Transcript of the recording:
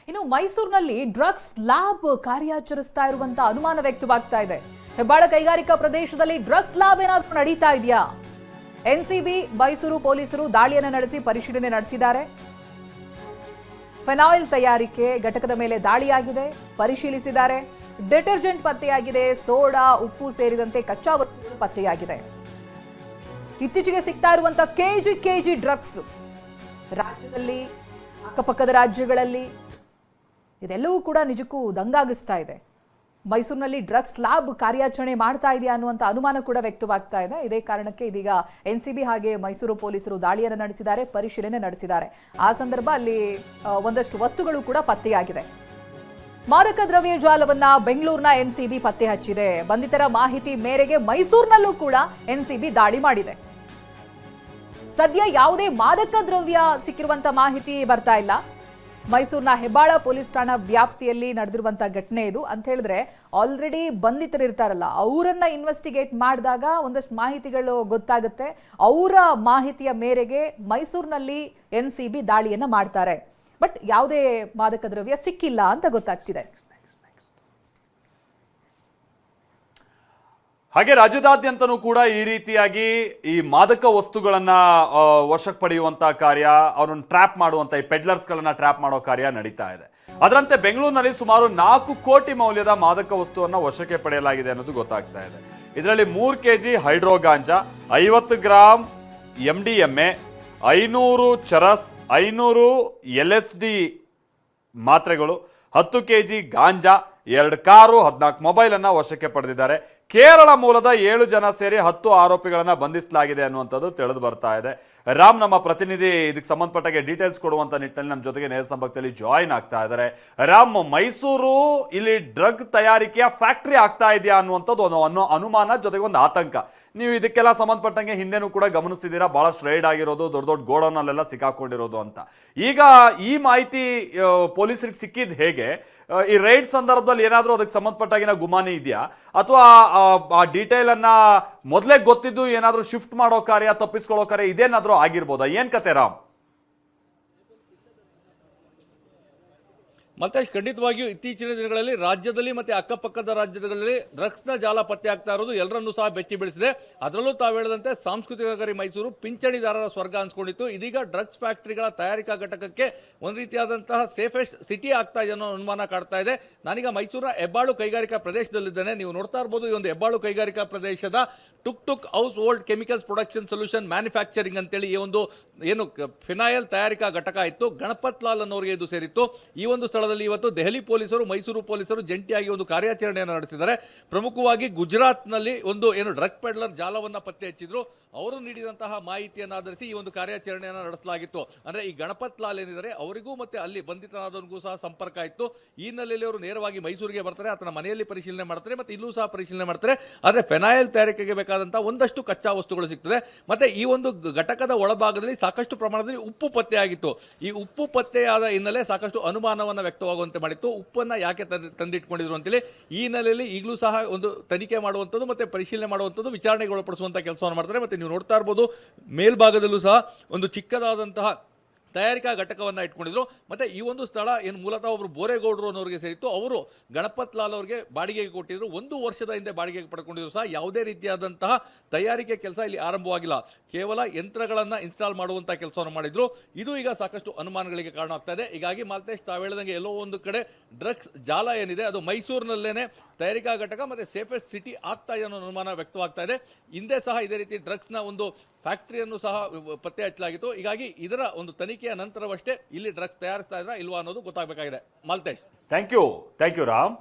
ಇನ್ನು ಮೈಸೂರಿನಲ್ಲಿ drugs lab ಕಾರ್ಯಾಚರಿಸ್ತಾ ಇರುವಂತ ಅನುಮಾನ ವ್ಯಕ್ತವಾಗ್ತಾ ಇದೆ. ಹೆಬ್ಬಾಳ ಕೈಗಾರಿಕಾ ಪ್ರದೇಶದಲ್ಲಿ ಡ್ರಗ್ಸ್ ಲ್ಯಾಬ್ ಏನಾದರೂ ನಡೀತಾ ಇದೆಯಾ? ಎನ್ಸಿಬಿ ಮೈಸೂರು ಪೊಲೀಸರು ದಾಳಿಯನ್ನು ನಡೆಸಿ ಪರಿಶೀಲನೆ ನಡೆಸಿದ್ದಾರೆ. ಫೆನಾಯಿಲ್ ತಯಾರಿಕೆ ಘಟಕದ ಮೇಲೆ ದಾಳಿಯಾಗಿದೆ, ಪರಿಶೀಲಿಸಿದ್ದಾರೆ. ಡಿಟರ್ಜೆಂಟ್ ಪತ್ತೆಯಾಗಿದೆ, ಸೋಡಾ, ಉಪ್ಪು ಸೇರಿದಂತೆ ಕಚ್ಚಾ ವಸ್ತುಗಳು ಪತ್ತೆಯಾಗಿದೆ. ಇತ್ತೀಚೆಗೆ ಸಿಗ್ತಾ ಇರುವಂತಹ ಕೆಜಿ ಡ್ರಗ್ಸ್ ರಾಜ್ಯದಲ್ಲಿ, ಅಕ್ಕಪಕ್ಕದ ರಾಜ್ಯಗಳಲ್ಲಿ ಇದೆಲ್ಲವೂ ಕೂಡ ನಿಜಕ್ಕೂ ದಂಗಾಗಿಸ್ತಾ ಇದೆ. ಮೈಸೂರಿನಲ್ಲಿ ಡ್ರಗ್ಸ್ ಲ್ಯಾಬ್ ಕಾರ್ಯಾಚರಣೆ ಮಾಡ್ತಾ ಇದೆಯಾ ಅನ್ನುವಂಥ ಅನುಮಾನ ಕೂಡ ವ್ಯಕ್ತವಾಗ್ತಾ ಇದೆ. ಇದೇ ಕಾರಣಕ್ಕೆ ಇದೀಗ ಎನ್ಸಿಬಿ ಹಾಗೆ ಮೈಸೂರು ಪೊಲೀಸರು ದಾಳಿಯನ್ನು ನಡೆಸಿದ್ದಾರೆ, ಪರಿಶೀಲನೆ ನಡೆಸಿದ್ದಾರೆ. ಆ ಸಂದರ್ಭ ಅಲ್ಲಿ ಒಂದಷ್ಟು ವಸ್ತುಗಳು ಕೂಡ ಪತ್ತೆಯಾಗಿದೆ. ಮಾದಕ ದ್ರವ್ಯ ಜಾಲವನ್ನ ಬೆಂಗಳೂರಿನ ಎನ್ಸಿಬಿ ಪತ್ತೆ ಹಚ್ಚಿದೆ. ಬಂಧಿತರ ಮಾಹಿತಿ ಮೇರೆಗೆ ಮೈಸೂರಿನಲ್ಲೂ ಕೂಡ ಎನ್ಸಿಬಿ ದಾಳಿ ಮಾಡಿದೆ. ಸದ್ಯ ಯಾವುದೇ ಮಾದಕ ದ್ರವ್ಯ ಸಿಕ್ಕಿರುವಂತ ಮಾಹಿತಿ ಬರ್ತಾ ಇಲ್ಲ. ಮೈಸೂರಿನ ಹೆಬ್ಬಾಳ ಪೊಲೀಸ್ ಠಾಣಾ ವ್ಯಾಪ್ತಿಯಲ್ಲಿ ನಡೆದಿರುವಂತಹ ಘಟನೆ ಇದು ಅಂತ ಹೇಳಿದ್ರೆ, ಆಲ್ರೆಡಿ ಬಂಧಿತರಿರ್ತಾರಲ್ಲ ಅವರನ್ನ ಇನ್ವೆಸ್ಟಿಗೇಟ್ ಮಾಡಿದಾಗ ಒಂದಷ್ಟು ಮಾಹಿತಿಗಳು ಗೊತ್ತಾಗುತ್ತೆ. ಅವರ ಮಾಹಿತಿಯ ಮೇರೆಗೆ ಮೈಸೂರಿನಲ್ಲಿ ಎನ್ಸಿಬಿ ದಾಳಿಯನ್ನ ಮಾಡ್ತಾರೆ. ಬಟ್ ಯಾವುದೇ ಮಾದಕ ದ್ರವ್ಯ ಸಿಕ್ಕಿಲ್ಲ ಅಂತ ಗೊತ್ತಾಗ್ತಿದೆ. ಹಾಗೆ ರಾಜ್ಯದಾದ್ಯಂತನೂ ಕೂಡ ಈ ರೀತಿಯಾಗಿ ಈ ಮಾದಕ ವಸ್ತುಗಳನ್ನ ವಶಕ್ಕೆ ಪಡೆಯುವಂತಹ ಕಾರ್ಯ, ಅವರನ್ನು ಟ್ರ್ಯಾಪ್ ಮಾಡುವಂತ ಈ ಪೆಡ್ಲರ್ಸ್ಗಳನ್ನ ಟ್ರ್ಯಾಪ್ ಮಾಡೋ ಕಾರ್ಯ ನಡೀತಾ ಇದೆ. ಅದರಂತೆ ಬೆಂಗಳೂರಿನಲ್ಲಿ ಸುಮಾರು 4 ಕೋಟಿ ಮೌಲ್ಯದ ಮಾದಕ ವಸ್ತುವನ್ನ ವಶಕ್ಕೆ ಪಡೆಯಲಾಗಿದೆ ಅನ್ನೋದು ಗೊತ್ತಾಗ್ತಾ ಇದೆ. ಇದರಲ್ಲಿ 3 ಕೆಜಿ ಹೈಡ್ರೋ ಗಾಂಜಾ, 50 ಗ್ರಾಂ MDMA, 500 ಚರಸ್, 500 LSD ಮಾತ್ರೆಗಳು, 10 ಕೆಜಿ ಗಾಂಜಾ, 2 ಕಾರು, 14 ಮೊಬೈಲ್ ಅನ್ನ ವಶಕ್ಕೆ ಪಡೆದಿದ್ದಾರೆ. ಕೇರಳ ಮೂಲದ 7 ಜನ ಸೇರಿ 10 ಆರೋಪಿಗಳನ್ನ ಬಂಧಿಸಲಾಗಿದೆ ಅನ್ನುವಂಥದ್ದು ತಿಳಿದು ಬರ್ತಾ ಇದೆ. ರಾಮ್ ನಮ್ಮ ಪ್ರತಿನಿಧಿ ಇದಕ್ಕೆ ಸಂಬಂಧಪಟ್ಟಾಗೆ ಡೀಟೇಲ್ಸ್ ಕೊಡುವಂತ ನಿಟ್ಟಿನಲ್ಲಿ ನಮ್ಮ ಜೊತೆಗೆ ನೇರ ಸಂಪರ್ಕದಲ್ಲಿ ಜಾಯಿನ್ ಆಗ್ತಾ ಇದ್ದಾರೆ. ರಾಮ್, ಮೈಸೂರು ಇಲ್ಲಿ ಡ್ರಗ್ ತಯಾರಿಕೆಯ ಫ್ಯಾಕ್ಟರಿ ಆಗ್ತಾ ಇದೆಯಾ ಅನ್ನುವಂಥದ್ದು ಒಂದು ಅನುಮಾನ, ಜೊತೆಗೆ ಒಂದು ಆತಂಕ. ನೀವು ಇದಕ್ಕೆಲ್ಲ ಸಂಬಂಧಪಟ್ಟಂಗೆ ಹಿಂದೆನೂ ಕೂಡ ಗಮನಿಸಿದ್ದೀರಾ, ಬಹಳಷ್ಟು ರೈಡ್ ಆಗಿರೋದು, ದೊಡ್ಡ ದೊಡ್ಡ ಗೋಡೌನಲ್ಲೆಲ್ಲ ಸಿಕ್ಕಾಕೊಂಡಿರೋದು ಅಂತ. ಈಗ ಈ ಮಾಹಿತಿ ಪೊಲೀಸರಿಗೆ ಸಿಕ್ಕಿದ್ ಹೇಗೆ? ಈ ರೈಡ್ ಸಂದರ್ಭದಲ್ಲಿ ಏನಾದರೂ ಅದಕ್ಕೆ ಸಂಬಂಧಪಟ್ಟಾಗಿನ ಗುಮಾನಿ ಇದೆಯಾ, ಅಥವಾ ಆ ಡೀಟೇಲ್ ಅನ್ನ ಮೊದಲೇ ಗೊತ್ತಿದ್ದು ಏನಾದರೂ ಶಿಫ್ಟ್ ಮಾಡೋ ಕಾರ್ಯ, ತಪ್ಪಿಸ್ಕೊಳ್ಳೋ ಕಾರ್ಯ ಇದೇನಾದರೂ ಆಗಿರ್ಬೋದಾ? ಏನ್ ಕತೆ ರಾಮ್? ಮಲ್ತೇಶ್, ಖಂಡಿತವಾಗಿಯೂ ಇತ್ತೀಚಿನ ದಿನಗಳಲ್ಲಿ ರಾಜ್ಯದಲ್ಲಿ ಮತ್ತೆ ಅಕ್ಕಪಕ್ಕದ ರಾಜ್ಯಗಳಲ್ಲಿ ಡ್ರಗ್ಸ್ನ ಜಾಲ ಪತ್ತೆ ಆಗ್ತಾ ಇರೋದು ಎಲ್ಲರನ್ನೂ ಸಹ ಬೆಚ್ಚಿ ಬೀಳಿಸಿದೆ. ಅದರಲ್ಲೂ ತಾವು ಹೇಳಿದಂತೆ ಸಾಂಸ್ಕೃತಿಕ ನಗರಿ ಮೈಸೂರು ಪಿಂಚಣಿದಾರರ ಸ್ವರ್ಗ ಅನ್ಸ್ಕೊಂಡಿತ್ತು. ಇದೀಗ ಡ್ರಗ್ಸ್ ಫ್ಯಾಕ್ಟರಿಗಳ ತಯಾರಿಕಾ ಘಟಕಕ್ಕೆ ಒಂದು ರೀತಿಯಾದಂತಹ ಸೇಫೆಸ್ಟ್ ಸಿಟಿ ಆಗ್ತಾ ಇದೆ ಅನ್ನೋ ಅನುಮಾನ ಕಾಡ್ತಾ ಇದೆ. ನಾನೀಗ ಮೈಸೂರ ಹೆಬ್ಬಾಳು ಕೈಗಾರಿಕಾ ಪ್ರದೇಶದಲ್ಲಿದ್ದೇನೆ. ನೀವು ನೋಡ್ತಾ ಇರಬಹುದು, ಈ ಒಂದು ಹೆಬ್ಬಾಳು ಕೈಗಾರಿಕಾ ಪ್ರದೇಶದ took house hold chemicals production solution manufacturing ಅಂತೇಳಿ ಈ ಒಂದು ಏನು ಫಿನಾಯಲ್ ತಯಾರಿಕಾ ಘಟಕ ಇತ್ತು, ಗಣಪತ್ ಲಾಲ್ ಅನ್ನೋರಿಗೆ ಇದು ಸೇರಿತ್ತು. ಈ ಒಂದು ಸ್ಥಳದಲ್ಲಿ ಇವತ್ತು ದೆಹಲಿ ಪೊಲೀಸರು, ಮೈಸೂರು ಪೊಲೀಸರು ಜಂಟಿಯಾಗಿ ಒಂದು ಕಾರ್ಯಾಚರಣೆಯನ್ನು ನಡೆಸಿದ್ದಾರೆ. ಪ್ರಮುಖವಾಗಿ ಗುಜರಾತ್ನಲ್ಲಿ ಒಂದು ಏನು ಡ್ರಗ್ ಪೆಡ್ಲರ್ ಜಾಲವನ್ನ ಪತ್ತೆ ಹಚ್ಚಿದ್ರು. ಅವರು ನೀಡಿದಂತಹ ಮಾಹಿತಿಯನ್ನು ಆಧರಿಸಿ ಈ ಒಂದು ಕಾರ್ಯಾಚರಣೆಯನ್ನು ನಡೆಸಲಾಗಿತ್ತು. ಅಂದ್ರೆ ಈ ಗಣಪತ್ ಲಾಲ್ ಏನಿದ್ದಾರೆ ಅವರಿಗೂ ಮತ್ತೆ ಅಲ್ಲಿ ಬಂಧಿತನಾದವನಿಗೂ ಸಹ ಸಂಪರ್ಕ ಇತ್ತು. ಈ ಹಿನ್ನೆಲೆಯಲ್ಲಿ ಅವರು ನೇರವಾಗಿ ಮೈಸೂರಿಗೆ ಬರ್ತಾರೆ, ಆತನ ಮನೆಯಲ್ಲಿ ಪರಿಶೀಲನೆ ಮಾಡ್ತಾರೆ, ಮತ್ತೆ ಇಲ್ಲೂ ಸಹ ಪರಿಶೀಲನೆ ಮಾಡ್ತಾರೆ. ಆದ್ರೆ ಫೆನಾಯಿಲ್ ತಯಾರಿಕೆಗೆ ಬೇಕಾದಂತಹ ಒಂದಷ್ಟು ಕಚ್ಚಾ ವಸ್ತುಗಳು ಸಿಗ್ತದೆ. ಮತ್ತೆ ಈ ಒಂದು ಘಟಕದ ಒಳಭಾಗದಲ್ಲಿ ಸಾಕಷ್ಟು ಪ್ರಮಾಣದಲ್ಲಿ ಉಪ್ಪು ಪತ್ತೆಯಾಗಿತ್ತು. ಈ ಉಪ್ಪು ಪತ್ತೆಯಾದ ಹಿನ್ನೆಲೆ ಸಾಕಷ್ಟು ಅನುಮಾನವನ್ನು ವ್ಯಕ್ತವಾಗುವಂತೆ ಮಾಡಿತ್ತು. ಉಪ್ಪನ್ನ ಯಾಕೆ ತಂದಿಟ್ಕೊಂಡಿದ್ರು ಅಂತೇಳಿ ಈ ಹಿನ್ನೆಲೆಯಲ್ಲಿ ಈಗಲೂ ಸಹ ಒಂದು ತನಿಖೆ ಮಾಡುವಂಥದ್ದು ಮತ್ತೆ ಪರಿಶೀಲನೆ ಮಾಡುವಂಥದ್ದು, ವಿಚಾರಣೆಗೆ ಒಳಪಡಿಸುವಂತಹ ಕೆಲಸವನ್ನು ಮಾಡ್ತಾರೆ. ಮತ್ತೆ ನೀವು ನೋಡ್ತಾ ಇರಬಹುದು, ಮೇಲ್ಭಾಗದಲ್ಲೂ ಸಹ ಒಂದು ಚಿಕ್ಕದಾದಂತಹ ತಯಾರಿಕಾ ಘಟಕವನ್ನು ಇಟ್ಕೊಂಡಿದ್ರು. ಮತ್ತೆ ಈ ಒಂದು ಸ್ಥಳ ಏನು ಮೂಲತಃ ಒಬ್ರು ಬೋರೇಗೌಡರು ಅನ್ನೋರಿಗೆ ಸೇರಿತ್ತು. ಅವರು ಗಣಪತ್ ಲಾಲ್ ಅವರಿಗೆ ಬಾಡಿಗೆಗೆ ಕೊಟ್ಟಿದ್ರು. 1 ವರ್ಷದ ಹಿಂದೆ ಬಾಡಿಗೆಗೆ ಪಡ್ಕೊಂಡಿದ್ರು ಸಹ ಯಾವುದೇ ರೀತಿಯಾದಂತಹ ತಯಾರಿಕೆ ಕೆಲಸ ಇಲ್ಲಿ ಆರಂಭವಾಗಿಲ್ಲ. ಕೇವಲ ಯಂತ್ರಗಳನ್ನ ಇನ್ಸ್ಟಾಲ್ ಮಾಡುವಂತಹ ಕೆಲಸವನ್ನು ಮಾಡಿದ್ರು. ಇದು ಈಗ ಸಾಕಷ್ಟು ಅನುಮಾನಗಳಿಗೆ ಕಾರಣ ಆಗ್ತಾ ಇದೆ. ಹೀಗಾಗಿ ಮಾಲ್ತೇಶ್, ತಾವು ಹೇಳಿದಂಗೆ ಎಲ್ಲೋ ಒಂದು ಕಡೆ ಡ್ರಗ್ಸ್ ಜಾಲ ಏನಿದೆ ಅದು ಮೈಸೂರಿನಲ್ಲೇನೆ ತಯಾರಿಕಾ ಘಟಕ ಮತ್ತೆ ಸೇಫೆಸ್ಟ್ ಸಿಟಿ ಆಗ್ತಾ ಇದೆ ಅನ್ನೋ ಅನುಮಾನ ವ್ಯಕ್ತವಾಗ್ತಾ ಇದೆ. ಹಿಂದೆ ಸಹ ಇದೇ ರೀತಿ ಡ್ರಗ್ಸ್ನ ಒಂದು ಫ್ಯಾಕ್ಟರಿಯನ್ನು ಸಹ ಪತ್ತೆ ಹಚ್ಚಲಾಗಿತ್ತು. ಹೀಗಾಗಿ ಇದರ ಒಂದು ತನಿಖೆಯ ನಂತರವಷ್ಟೇ ಇಲ್ಲಿ ಡ್ರಗ್ಸ್ ತಯಾರಿಸ್ತಾ ಇದ್ರಾ ಇಲ್ವಾ ಅನ್ನೋದು ಗೊತ್ತಾಗಬೇಕಾಗಿದೆ. Maltesh, thank you Ram.